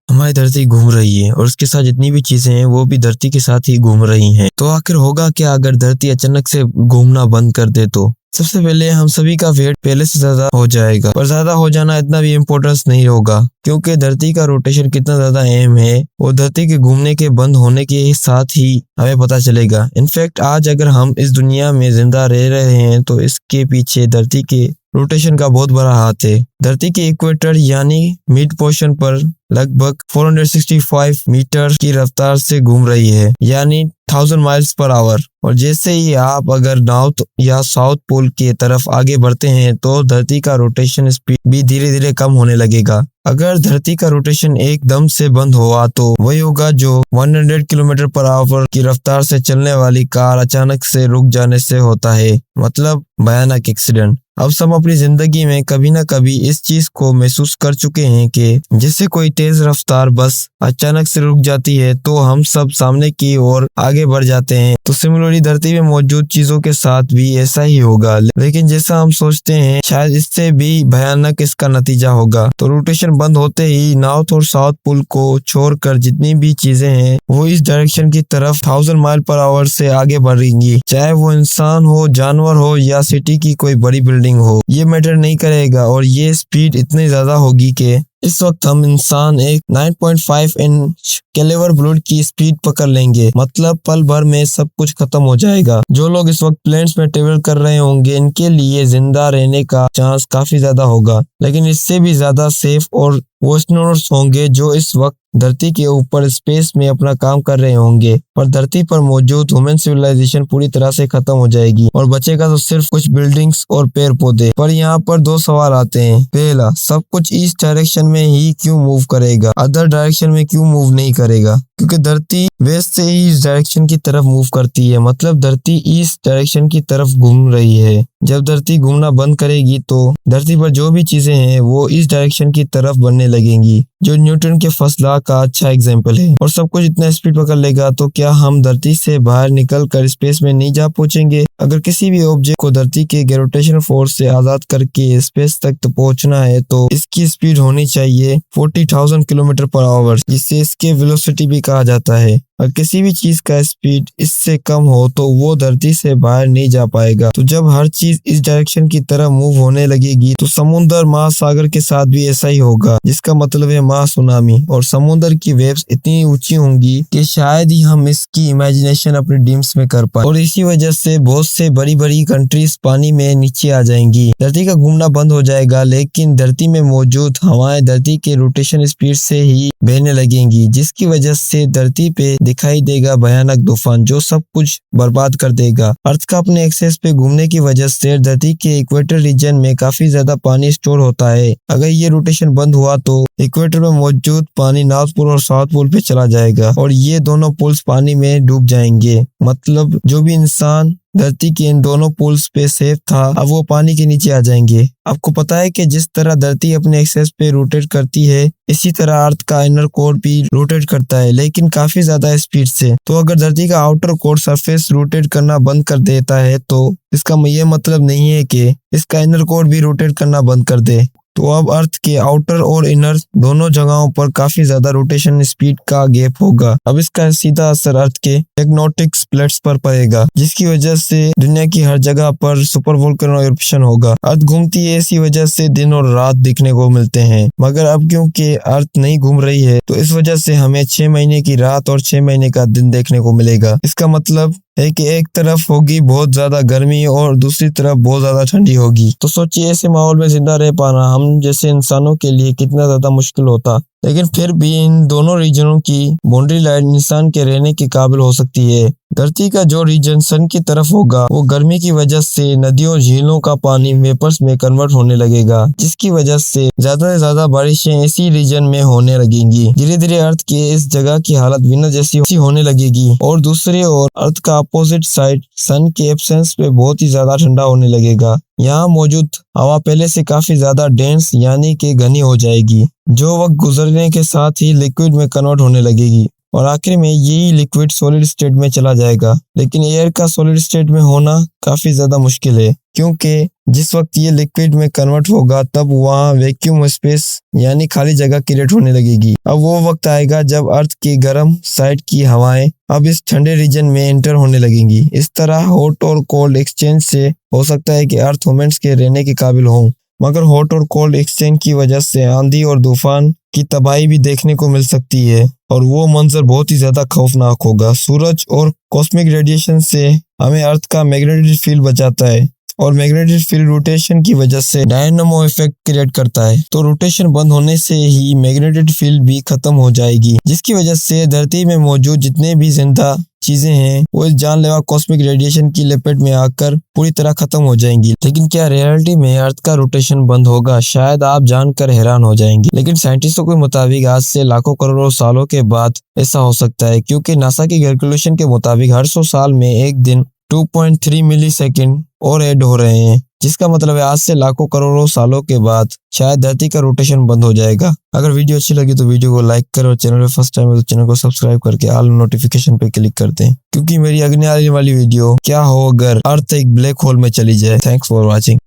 हमारी धरती घूम रही है और उसके साथ जितनी भी चीजें हैं वो भी धरती के साथ ही घूम रही हैं। तो आखिर होगा क्या अगर धरती अचानक से घूमना बंद कर दे तो? सबसे पहले हम सभी का वेट पहले से ज्यादा हो जाएगा, पर ज्यादा हो जाना इतना भी इम्पोर्टेंस नहीं होगा, क्योंकि धरती का रोटेशन कितना ज्यादा अहम है वो धरती के घूमने के बंद होने के साथ ही हमें पता चलेगा। इनफैक्ट आज अगर हम इस दुनिया में जिंदा रह रहे हैं तो इसके पीछे धरती के रोटेशन का बहुत बड़ा हाथ है। धरती के इक्वेटर यानी मिड पोर्शन पर लगभग 465 मीटर की रफ्तार से घूम रही है, यानी 1000 माइल्स पर आवर। और जैसे ही आप अगर नॉर्थ या साउथ पोल की तरफ आगे बढ़ते हैं तो धरती का रोटेशन स्पीड भी धीरे धीरे कम होने लगेगा। अगर धरती का रोटेशन एकदम से बंद हुआ तो वही होगा जो 100 किलोमीटर पर आवर की रफ्तार से चलने वाली कार अचानक से रुक जाने से होता है, मतलब भयानक एक्सीडेंट। अब सब अपनी जिंदगी में कभी ना कभी इस चीज को महसूस कर चुके हैं कि जैसे कोई तेज रफ्तार बस अचानक से रुक जाती है तो हम सब सामने की ओर आगे बढ़ जाते हैं। तो सिमिलरली धरती में मौजूद चीजों के साथ भी ऐसा ही होगा, लेकिन जैसा हम सोचते हैं शायद इससे भी भयानक इसका नतीजा होगा। तो रोटेशन बंद होते ही नॉर्थ और साउथ पोल को छोड़कर जितनी भी चीजें हैं वो इस डायरेक्शन की तरफ 1000 माइल पर आवर से आगे बढ़ेंगी, चाहे वो इंसान हो, जानवर हो या सिटी की कोई बड़ी बिल्डिंग हो, ये मैटर नहीं करेगा। और ये स्पीड इतनी ज्यादा होगी कि इस वक्त हम इंसान एक 9.5 इंच कैलिबर बुलेट की स्पीड पकड़ लेंगे, मतलब पल भर में सब कुछ खत्म हो जाएगा। जो लोग इस वक्त प्लेन्स में ट्रेवल कर रहे होंगे इनके लिए जिंदा रहने का चांस काफी ज्यादा होगा, लेकिन इससे भी ज्यादा सेफ और वो एस्ट्रोनॉट्स होंगे जो इस वक्त धरती के ऊपर स्पेस में अपना काम कर रहे होंगे। पर धरती पर मौजूद ह्यूमन सिविलाइजेशन पूरी तरह से खत्म हो जाएगी और बचेगा तो सिर्फ कुछ बिल्डिंग्स और पेड़ पौधे। पर यहाँ पर दो सवाल आते हैं। पहला, सब कुछ ईस्ट डायरेक्शन में ही क्यों मूव करेगा, अदर डायरेक्शन में क्यों मूव नहीं करेगा? क्योंकि धरती वेस्ट से ही इस डायरेक्शन की तरफ मूव करती है, मतलब धरती ईस्ट डायरेक्शन की तरफ घूम रही है। जब धरती घूमना बंद करेगी तो धरती पर जो भी चीजें हैं वो इस डायरेक्शन की तरफ बढ़ने लगेंगी, जो न्यूटन के फर्स्ट लॉ का अच्छा एग्जाम्पल है। और सब कुछ इतना स्पीड पकड़ लेगा तो क्या हम धरती से बाहर निकल कर स्पेस में नहीं जा पहुंचेंगे? अगर किसी भी ऑब्जेक्ट को धरती के ग्रेविटेशनल फोर्स से आजाद करके स्पेस तक पहुंचना है तो इसकी स्पीड होनी चाहिए 40,000 किलोमीटर पर आवर, जिससे इसके वेलोसिटी भी कहा जाता है। अगर किसी भी चीज का स्पीड इससे कम हो तो वो धरती से बाहर नहीं जा पाएगा। तो जब हर चीज इस डायरेक्शन की तरफ मूव होने लगेगी तो समुद्र महासागर के साथ भी ऐसा ही होगा, जिसका मतलब है महासुनामी। और समुद्र की वेव्स इतनी ऊंची होंगी कि शायद ही हम इसकी इमेजिनेशन अपने ड्रीम्स में कर पाए। और इसी वजह से बहुत से बड़ी बड़ी कंट्रीज पानी में नीचे आ जाएंगी। धरती का घूमना बंद हो जाएगा, लेकिन धरती में मौजूद हवाएं धरती के रोटेशन स्पीड से ही बहने लगेंगी, जिसकी वजह से धरती पे दिखाई देगा भयानक तूफान जो सब कुछ बर्बाद कर देगा। अर्थ का अपने एक्सेस पे घूमने की वजह से धरती के इक्वेटर रीजन में काफी ज्यादा पानी स्टोर होता है। अगर ये रोटेशन बंद हुआ तो इक्वेटर में मौजूद पानी नॉर्थ पोल और साउथ पोल पे चला जाएगा और ये दोनों पोल्स पानी में डूब जाएंगे। मतलब जो भी इंसान धरती के इन दोनों पोल्स पे सेफ था अब वो पानी के नीचे आ जाएंगे। आपको पता है कि जिस तरह धरती अपने एक्सेस पे रोटेट करती है इसी तरह अर्थ का इनर कोर भी रोटेट करता है, लेकिन काफी ज्यादा स्पीड से। तो अगर धरती का आउटर कोर सरफेस रोटेट करना बंद कर देता है तो इसका ये मतलब नहीं है कि इसका इनर कोर भी रोटेट करना बंद कर दे। तो अब अर्थ के आउटर और इनर दोनों जगहों पर काफी ज्यादा रोटेशन स्पीड का गैप होगा। अब इसका सीधा असर अर्थ के टेक्टोनिक प्लेट्स पर पड़ेगा, जिसकी वजह से दुनिया की हर जगह पर सुपर वोल्केनो इरप्शन होगा। अर्थ घूमती है, इसी वजह से दिन और रात दिखने को मिलते हैं। मगर अब क्योंकि अर्थ नहीं घूम रही है तो इस वजह से हमें 6 महीने की रात और 6 महीने का दिन देखने को मिलेगा। इसका मतलब है कि एक तरफ होगी बहुत ज्यादा गर्मी और दूसरी तरफ बहुत ज्यादा ठंडी होगी। तो सोचिए ऐसे माहौल में जिंदा रह पाना हम जैसे इंसानों के लिए कितना ज्यादा मुश्किल होता। लेकिन फिर भी इन दोनों रीजनों की बाउंड्री लाइन इंसान के रहने के काबिल हो सकती है। धरती का जो रीजन सन की तरफ होगा वो गर्मी की वजह से नदियों झीलों का पानी वेपर्स में कन्वर्ट होने लगेगा, जिसकी वजह से ज्यादा बारिशें इसी रीजन में होने लगेंगी। धीरे धीरे अर्थ के इस जगह की हालत बिना जैसी होने लगेगी और दूसरी ओर अर्थ का अपोजिट साइड सन के एब्सेंस पे बहुत ही ज्यादा ठंडा होने लगेगा। यहाँ मौजूद हवा पहले से काफी ज्यादा डेंस यानी कि घनी हो जाएगी, जो वक्त गुजरने के साथ ही लिक्विड में कन्वर्ट होने लगेगी और आखिर में यही लिक्विड सॉलिड स्टेट में चला जाएगा। लेकिन एयर का सॉलिड स्टेट में होना काफी ज्यादा मुश्किल है, क्योंकि जिस वक्त ये लिक्विड में कन्वर्ट होगा तब वहाँ वैक्यूम स्पेस यानी खाली जगह क्रिएट होने लगेगी। अब वो वक्त आएगा जब अर्थ की गर्म साइड की हवाएं अब इस ठंडे रीजन में एंटर होने लगेंगी। इस तरह हॉट और कोल्ड एक्सचेंज से हो सकता है कि अर्थ ह्यूमंस के रहने के काबिल हों, मगर हॉट और कोल्ड एक्सचेंज की वजह से आंधी और तूफान की तबाही भी देखने को मिल सकती है और वो मंजर बहुत ही ज्यादा खौफनाक होगा। सूरज और कॉस्मिक रेडिएशन से हमें अर्थ का मैग्नेटिक फील्ड बचाता है और मैग्नेटिक फील्ड रोटेशन की वजह से डायनामो इफेक्ट क्रिएट करता है। तो रोटेशन बंद होने से ही मैग्नेटिक फील्ड भी खत्म हो जाएगी, जिसकी वजह से धरती में मौजूद जितने भी जिंदा चीजें हैं वो इस जानलेवा कॉस्मिक रेडिएशन की लपेट में आकर पूरी तरह खत्म हो जाएंगी। लेकिन क्या रियलिटी में अर्थ का रोटेशन बंद होगा? शायद आप जानकर हैरान हो जाएंगे, लेकिन साइंटिस्टों के मुताबिक आज से लाखों करोड़ों सालों के बाद ऐसा हो सकता है, क्योंकि नासा की कैलकुलेशन के मुताबिक हर 100 साल में एक दिन 2.3 मिली सेकेंड और ऐड हो रहे हैं, जिसका मतलब है आज से लाखों करोड़ों सालों के बाद शायद धरती का रोटेशन बंद हो जाएगा। अगर वीडियो अच्छी लगी तो वीडियो को लाइक करें और चैनल पे फर्स्ट टाइम है तो चैनल को सब्सक्राइब करके ऑल नोटिफिकेशन पे क्लिक कर दें, क्योंकि मेरी अगली आने वाली वीडियो क्या हो अगर अर्थ एक ब्लैक होल में चली जाए। Thanks for watching.